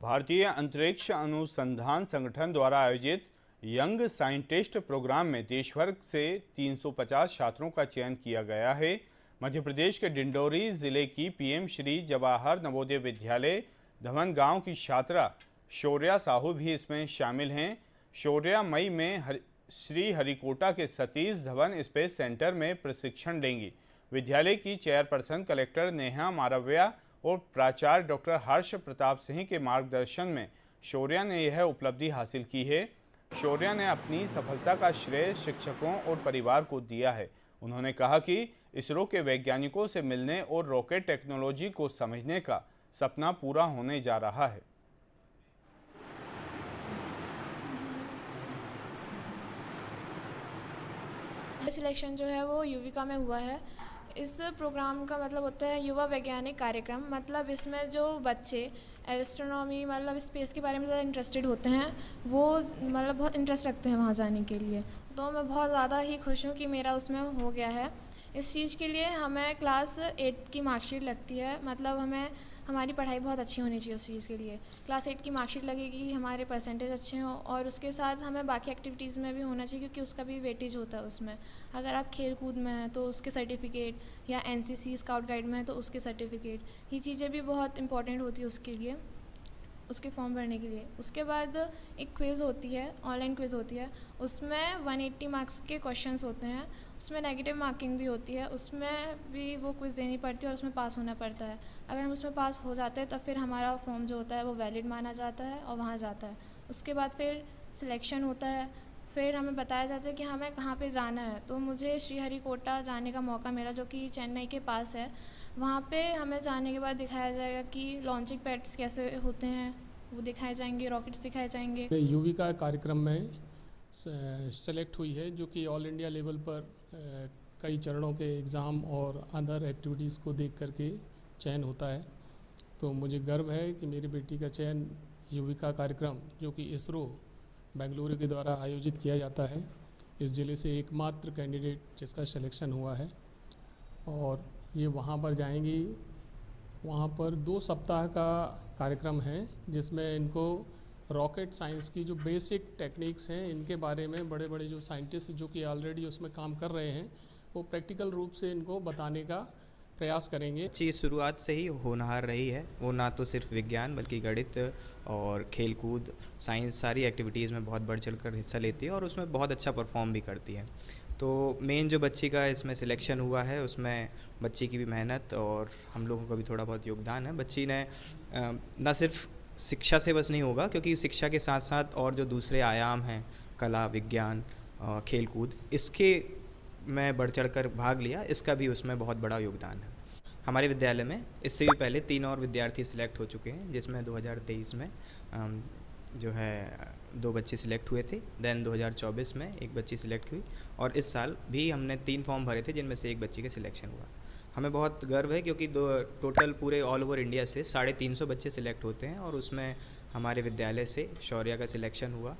भारतीय अंतरिक्ष अनुसंधान संगठन द्वारा आयोजित यंग साइंटिस्ट प्रोग्राम में देशभर से 350 छात्रों का चयन किया गया है। मध्य प्रदेश के डिंडोरी जिले की पीएम श्री जवाहर नवोदय विद्यालय धवन गांव की छात्रा शौर्या साहू भी इसमें शामिल हैं। शौर्या मई में श्रीहरिकोटा के सतीश धवन स्पेस सेंटर में प्रशिक्षण लेंगी। विद्यालय की चेयरपर्सन कलेक्टर नेहा मारव्या और प्राचार्य डॉक्टर हर्ष प्रताप सिंह के मार्गदर्शन में शौर्या ने यह उपलब्धि हासिल की है। शौर्या ने अपनी सफलता का श्रेय शिक्षकों और परिवार को दिया है। उन्होंने कहा कि इसरो के वैज्ञानिकों से मिलने और रॉकेट टेक्नोलॉजी को समझने का सपना पूरा होने जा रहा है। सिलेक्शन जो है वो युविका में हुआ है। इस प्रोग्राम का मतलब होता है युवा वैज्ञानिक कार्यक्रम। मतलब इसमें जो बच्चे एस्ट्रोनॉमी मतलब स्पेस के बारे में ज़्यादा इंटरेस्टेड होते हैं वो मतलब बहुत इंटरेस्ट रखते हैं वहाँ जाने के लिए। तो मैं बहुत ज़्यादा ही खुश हूँ कि मेरा उसमें हो गया है। इस चीज़ के लिए हमें क्लास 8 की मार्कशीट लगती है। मतलब हमारी पढ़ाई बहुत अच्छी होनी चाहिए उस चीज़ के लिए। क्लास 8 की मार्कशीट लगेगी, हमारे परसेंटेज अच्छे हों और उसके साथ हमें बाकी एक्टिविटीज़ में भी होना चाहिए क्योंकि उसका भी वेटेज होता है उसमें। अगर आप खेल कूद में हैं तो उसके सर्टिफिकेट या एनसीसी स्काउट गाइड में है तो उसके सर्टिफिकेट, ये चीज़ें भी बहुत इंपॉर्टेंट होती है उसके लिए, उसके फॉर्म भरने के लिए। उसके बाद एक क्विज़ होती है, ऑनलाइन क्विज़ होती है। उसमें 180 मार्क्स के क्वेश्चंस होते हैं। उसमें नेगेटिव मार्किंग भी होती है, उसमें भी वो क्विज़ देनी पड़ती है और उसमें पास होना पड़ता है। अगर हम उसमें पास हो जाते हैं तो फिर हमारा फॉर्म जो होता है वो वैलिड माना जाता है और वहाँ जाता है। उसके बाद फिर सिलेक्शन होता है। फिर हमें बताया जाता है कि हमें कहाँ पे जाना है। तो मुझे श्रीहरिकोटा जाने का मौका मिला जो कि चेन्नई के पास है। वहाँ पे हमें जाने के बाद दिखाया जाएगा कि लॉन्चिंग पैड्स कैसे होते हैं, वो दिखाए जाएंगे, रॉकेट्स दिखाए जाएंगे। युविका कार्यक्रम में सेलेक्ट हुई है जो कि ऑल इंडिया लेवल पर कई चरणों के एग्ज़ाम और अदर एक्टिविटीज़ को देख करके चयन होता है। तो मुझे गर्व है कि मेरी बेटी का चयन युविका कार्यक्रम जो कि इसरो बेंगलुरु के द्वारा आयोजित किया जाता है, इस ज़िले से एकमात्र कैंडिडेट जिसका सिलेक्शन हुआ है और ये वहाँ पर जाएंगी। वहाँ पर 2 सप्ताह का कार्यक्रम है जिसमें इनको रॉकेट साइंस की जो बेसिक टेक्निक्स हैं इनके बारे में बड़े बड़े जो साइंटिस्ट जो कि ऑलरेडी उसमें काम कर रहे हैं वो प्रैक्टिकल रूप से इनको बताने का प्रयास करेंगे। अच्छी शुरुआत से ही होनहार रही है। वो ना तो सिर्फ विज्ञान बल्कि गणित और खेलकूद, साइंस सारी एक्टिविटीज़ में बहुत बढ़ चढ़कर हिस्सा लेती है और उसमें बहुत अच्छा परफॉर्म भी करती है। तो मेन जो बच्ची का इसमें सिलेक्शन हुआ है उसमें बच्ची की भी मेहनत और हम लोगों का भी थोड़ा बहुत योगदान है। बच्ची ने ना सिर्फ शिक्षा से बस नहीं होगा क्योंकि शिक्षा के साथ साथ और जो दूसरे आयाम हैं कला, विज्ञान, खेलकूद, इसके में बढ़ चढ़कर भाग लिया, इसका भी उसमें बहुत बड़ा योगदान है। हमारे विद्यालय में इससे भी पहले 3 और विद्यार्थी सिलेक्ट हो चुके हैं जिसमें 2023 में जो है 2 बच्चे सिलेक्ट हुए थे। देन 2024 में 1 बच्ची सिलेक्ट हुई और इस साल भी हमने 3 फॉर्म भरे थे जिनमें से 1 बच्ची का सिलेक्शन हुआ। हमें बहुत गर्व है क्योंकि टोटल पूरे ऑल ओवर इंडिया से 350 बच्चे सिलेक्ट होते हैं और उसमें हमारे विद्यालय से शौर्या का सिलेक्शन हुआ।